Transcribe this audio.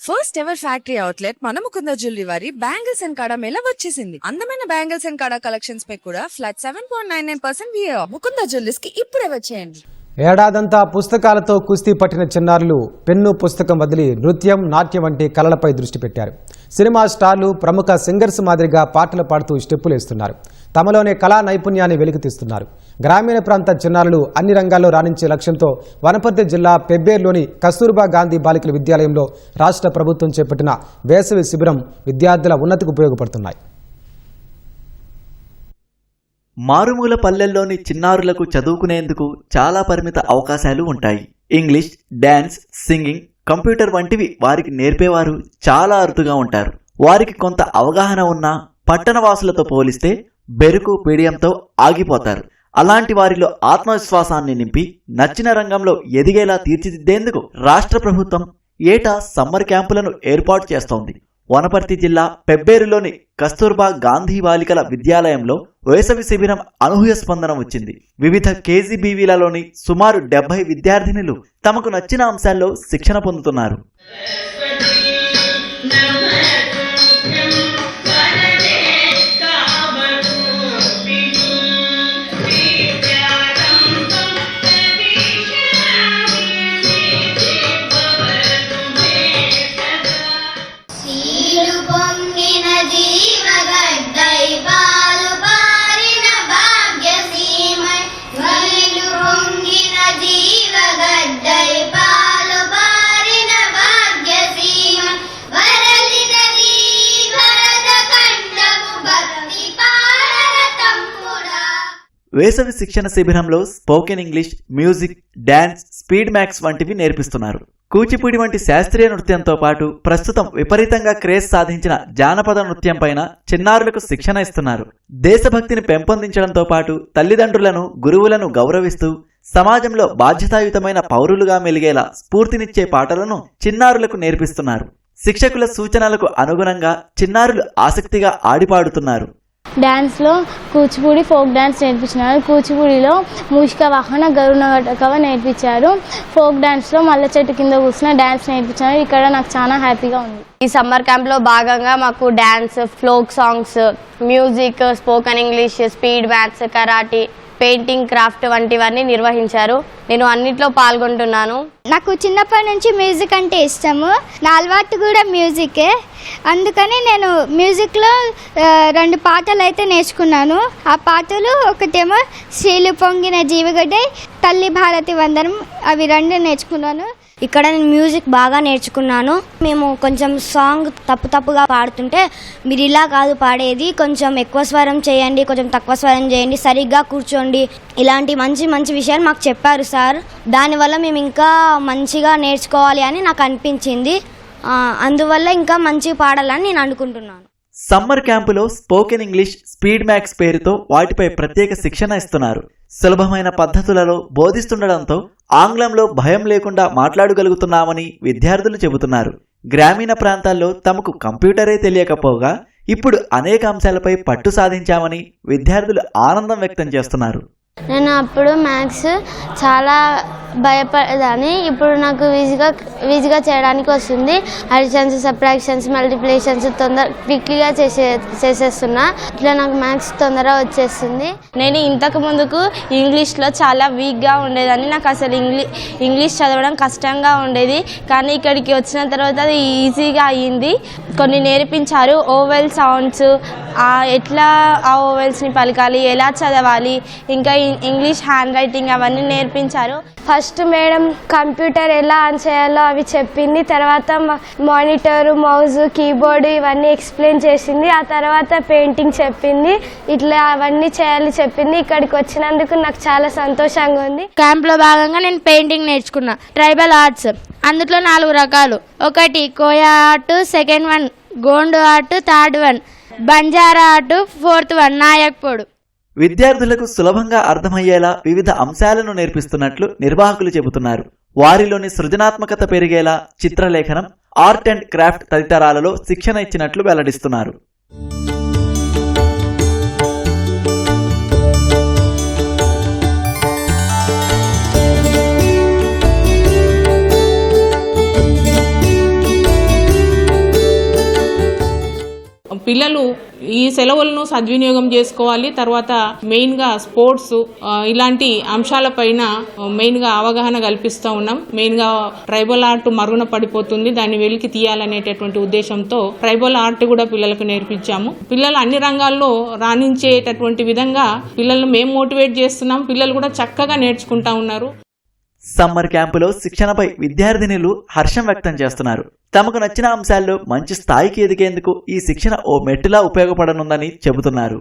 First ever factory outlet మన Mukunda jewellery వారి bangles and కడా మేళ వచ్చేసింది. అందమైన బ్యాంగిల్స్ అండ్ కడా కలెక్షన్స్ పై కూడా ఫ్లాట్ 7.99% VA ముకుంద జ్యువెలర్స్ కి ఇప్పుడే వచ్చేయండి. ఏడాదంతా పుస్తకాలతో కుస్తీ పట్టిన చిన్నారులు పెన్ను పుస్తకం వదిలి నృత్యం నాట్యం వంటి కళలపై దృష్టి పెట్టారు. సినిమా స్టార్లు ప్రముఖ సింగర్స్ మాదిరిగా పాటలు పాడుతూ స్టెప్పులు వేస్తున్నారు. తమలోనే కళా నైపుణ్యాన్ని వెలికితీస్తున్నారు. గ్రామీణ ప్రాంత చిన్నారులు అన్ని రంగాల్లో రాణించే లక్ష్యంతో వనపర్తి జిల్లా పెబ్బేరులోని కస్తూర్బా గాంధీ బాలికల విద్యాలయంలో రాష్ట్ర ప్రభుత్వం చేపట్టిన వేసవి శిబిరం విద్యార్థుల ఉన్నతికి ఉపయోగపడుతున్నాయి. మారుమూల పల్లెల్లోని చిన్నారులకు చదువుకునేందుకు చాలా పరిమిత అవకాశాలు ఉంటాయి. ఇంగ్లీష్, డాన్స్, సింగింగ్, కంప్యూటర్ వంటివి వారికి నేర్పేవారు చాలా అరుదుగా ఉంటారు. వారికి కొంత అవగాహన ఉన్నా పట్టణవాసులతో పోలిస్తే బెరుకు పీడియంతో ఆగిపోతారు. అలాంటి వారిలో ఆత్మవిశ్వాసాన్ని నింపి నచ్చిన రంగంలో ఎదిగేలా తీర్చిదిద్దేందుకు రాష్ట్ర ప్రభుత్వం ఏటా సమ్మర్ క్యాంపులను ఏర్పాటు చేస్తోంది. వనపర్తి జిల్లా పెబ్బేరులోని కస్తూర్బా గాంధీ బాలికల విద్యాలయంలో వేసవి శిబిరం అనూహ్య స్పందన వచ్చింది. వివిధ కేజీబీవీలలోని సుమారు 70 విద్యార్థినులు తమకు నచ్చిన అంశాల్లో శిక్షణ పొందుతున్నారు. వేసవి శిక్షణ శిబిరంలో spoken English, music, dance, speed max వంటివి నేర్పిస్తున్నారు. కూచిపూడి వంటి శాస్త్రీయ నృత్యంతో పాటు ప్రస్తుతం విపరీతంగా క్రేజ్ సాధించిన జానపద నృత్యం పైన చిన్నారులకు శిక్షణ ఇస్తున్నారు. దేశభక్తిని పెంపొందించడంతో పాటు తల్లిదండ్రులను, గురువులను గౌరవిస్తూ సమాజంలో బాధ్యతాయుతమైన పౌరులుగా మెలిగేలా స్ఫూర్తినిచ్చే పాటలను చిన్నారులకు నేర్పిస్తున్నారు. శిక్షకుల సూచనలకు అనుగుణంగా చిన్నారులు ఆసక్తిగా ఆడిపాడుతున్నారు. డ్యాన్స్లో కూచిపూడి ఫోక్ డ్యాన్స్ నేర్పించినారు. కూచిపూడిలో మూషిక వాహన గరుణగటకవ నేర్పించారు. ఫోక్ డ్యాన్స్లో మల్ల చెట్టు కింద కూర్చున్న డ్యాన్స్ నేర్పించారు. ఇక్కడ నాకు చాలా హ్యాపీగా ఉంది. ఈ సమ్మర్ క్యాంప్లో భాగంగా మాకు dance, folk songs, music, spoken English, speed maths, karate, painting, craft వంటివన్నీ నిర్వహించారు. నేను అన్నిట్లో పాల్గొంటున్నాను. నాకు చిన్నప్పటి నుంచి మ్యూజిక్ అంటే ఇష్టము. నా అలవాటు కూడా మ్యూజికే. అందుకని నేను మ్యూజిక్లో 2 పాటలు అయితే నేర్చుకున్నాను. ఆ పాటలు ఒకటేమో శ్రీలు పొంగిన జీవగడ్డై, తల్లి భారతి వందనం, అవి 2 నేర్చుకున్నాను. ఇక్కడ నేను మ్యూజిక్ బాగా నేర్చుకున్నాను. మేము కొంచెం సాంగ్ తప్పుగా పాడుతుంటే మీరు ఇలా కాదు పాడేది, కొంచెం ఎక్కువ స్వరం చేయండి, కొంచెం తక్కువ స్వరం చేయండి, సరిగ్గా కూర్చోండి, ఇలాంటి మంచి విషయాలు మాకు చెప్పారు సార్. దానివల్ల మేము ఇంకా మంచిగా నేర్చుకోవాలి అని నాకు అనిపించింది. అందువల్ల ఇంకా మంచిగా పాడాలని నేను అనుకుంటున్నాను. సమ్మర్ క్యాంపులో స్పోకెన్ ఇంగ్లీష్, స్పీడ్ మ్యాక్స్ పేరుతో వాటిపై ప్రత్యేక శిక్షణ ఇస్తున్నారు. సులభమైన పద్ధతులలో బోధిస్తుండడంతో ఆంగ్లంలో భయం లేకుండా మాట్లాడగలుగుతున్నామని విద్యార్థులు చెబుతున్నారు. గ్రామీణ ప్రాంతాల్లో తమకు కంప్యూటరే తెలియకపోగా ఇప్పుడు అనేక అంశాలపై పట్టు సాధించామని విద్యార్థులు ఆనందం వ్యక్తం చేస్తున్నారు. నేను అప్పుడు మ్యాథ్స్ చాలా భయపడేదాన్ని. ఇప్పుడు నాకు ఈజీగా చేయడానికి వస్తుంది. అడిషన్స్, సబ్ట్రాక్షన్స్, మల్టిప్లికేషన్స్ క్విక్గా చేసేస్తున్నా. ఇట్లా నాకు మ్యాథ్స్ తొందరగా వచ్చేస్తుంది. నేను ఇంతకు ముందుకు ఇంగ్లీష్లో చాలా వీక్గా ఉండేదాన్ని. నాకు అసలు ఇంగ్లీష్ చదవడం కష్టంగా ఉండేది. కానీ ఇక్కడికి వచ్చిన తర్వాత అది ఈజీగా అయ్యింది. కొన్ని నేర్పించారు. ఓవెల్ సౌండ్స్, ఎట్లా ఆ ఓవెల్స్ని పలకాలి, ఎలా చదవాలి, ఇంకా ఇంగ్లీష్ హ్యాండ్ రైటింగ్ అవన్నీ నేర్పించారు. ఫస్ట్ మేడం కంప్యూటర్ ఎలా ఆన్ చేయాలో అవి చెప్పింది. తర్వాత మానిటర్, మౌస్, కీబోర్డ్ ఇవన్నీ ఎక్స్ప్లెయిన్ చేసింది. ఆ తర్వాత పెయింటింగ్ చెప్పింది. ఇట్లా అవన్నీ చేయాలి చెప్పింది. ఇక్కడికి వచ్చినందుకు నాకు చాలా సంతోషంగా ఉంది. క్యాంప్లో భాగంగా నేను పెయింటింగ్ నేర్చుకున్నా. ట్రైబల్ ఆర్ట్స్, అందులో 4 రకాలు. 1 Koya art, second 1 Gond art, third 1 Banjara art, fourth 1 నాయక్పోడు. విద్యార్థులకు సులభంగా అర్థమయ్యేలా వివిధ అంశాలను నేర్పిస్తున్నట్లు నిర్వాహకులు చెబుతున్నారు. వారిలోని సృజనాత్మకత పెరిగేలా చిత్రలేఖనం, ఆర్ట్ అండ్ క్రాఫ్ట్ తదితరాలలో శిక్షణ ఇచ్చినట్లు వెల్లడిస్తున్నారు. పిల్లలు ఈ సెలవులను సద్వినియోగం చేసుకోవాలి. తర్వాత మెయిన్గా స్పోర్ట్స్ ఇలాంటి అంశాలపైన మెయిన్గా అవగాహన కల్పిస్తూ ఉన్నాం. మెయిన్గా ట్రైబల్ ఆర్ట్ మరుగున పడిపోతుంది, దాన్ని వెలికి తీయాలనేటటువంటి ఉద్దేశంతో ట్రైబల్ ఆర్ట్ కూడా పిల్లలకు నేర్పించాము. పిల్లలు అన్ని రంగాల్లో రాణించేటటువంటి విధంగా పిల్లలను మేము మోటివేట్ చేస్తున్నాం. పిల్లలు కూడా చక్కగా నేర్చుకుంటా ఉన్నారు. సమ్మర్ క్యాంపులో శిక్షణపై విద్యార్థినులు హర్షం వ్యక్తం చేస్తున్నారు. తమకు నచ్చిన అంశాల్లో మంచి స్థాయికి ఎదిగేందుకు ఈ శిక్షణ ఓ మెట్టులా ఉపయోగపడనుందని చెబుతున్నారు.